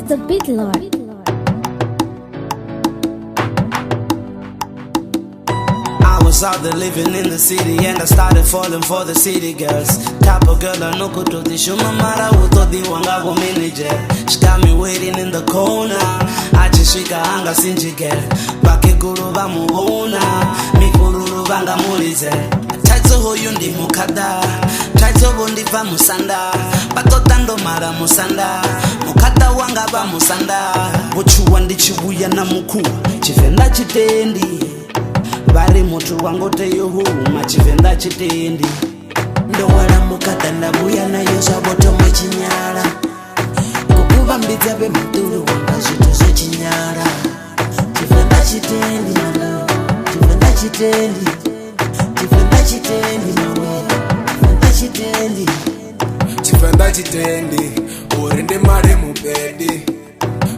the beat, Lord. I was out there living in the city and I started falling for the city girls. Type of girl I know could do this. You mara uto di wanga go manager. She got me waiting in the corner. Achishika anga sinji girl. Baki guru ba muona. Mikuru banga mulize. Taito ho yundi mukada. Taito bondi ba musanda. Batotando mara musanda. Mukada wanga ba musanda. Buchuwandi chibuya na muku. Chifenda chitendi. Bari mutu wangu teyuhuma chivenda chitendi. Ndo wala mukata ndabuya na yosa boto mwechinyala. Kukuba mbita be mutulu wanga zito zo chinyala. Chivenda chitendi malo. Chivenda chitendi. Chivenda chitendi mawe. Chivenda chitendi. Chivenda chitendi. Urinde mare mubedi.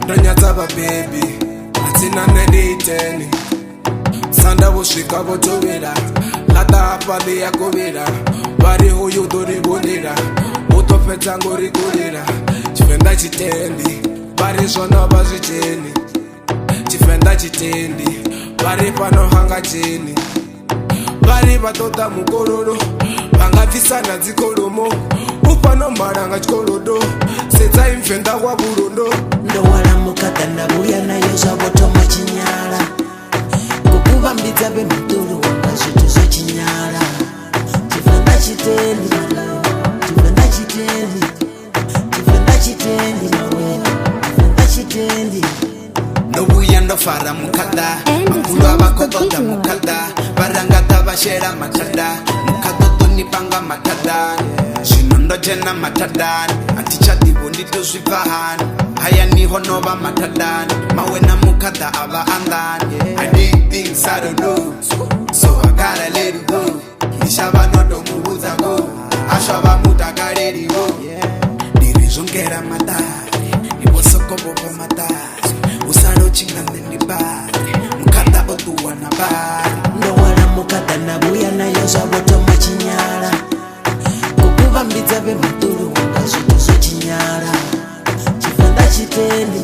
Ndonyata ba baby. Atina nedi iteni. Sanda bushika botobera. Lata apali ya kobera. Bari huyu dori bonera. Utofeta ngori korera. Chivenda chitendi. Bari zona baziteni. Chivenda chitendi. Bari pano hanga cheni. Bari batota mukororo. Banga tisana zikoromo. Upano maranga chikorodo. Seta imfenda kwa burondo. Ndo wala mukata ndabuya na yosa boto mwechinyala. Kukuba mbita be mutulu wanga zito zo chinyala. Chivenda chitendi malo. Chivenda chitendi. Chivenda chitendi mawe. Chivenda chitendi. Nobuya ndofara mukada. Makulu abakotota mukada. Barangata bashera matada. Mukadoto nipanga matada. Shinondo jena matada. Antichati bondito swipahan. Haya niho noba matada. Mawena mukada aba andan. I did things I don't know, so I gotta let it go. Ishaba noto mubuza go. Ashaba mutakareri go. Dirizongera matari. Ibosoko bobo matari. Usaro chingande ni bari. Mukata otuwa na bari. Ndo wala mukata ndabuya na yosa boto mwechinyala. Kukuba mbita be mutulu wanga zito zo chinyala. Chivenda chitendi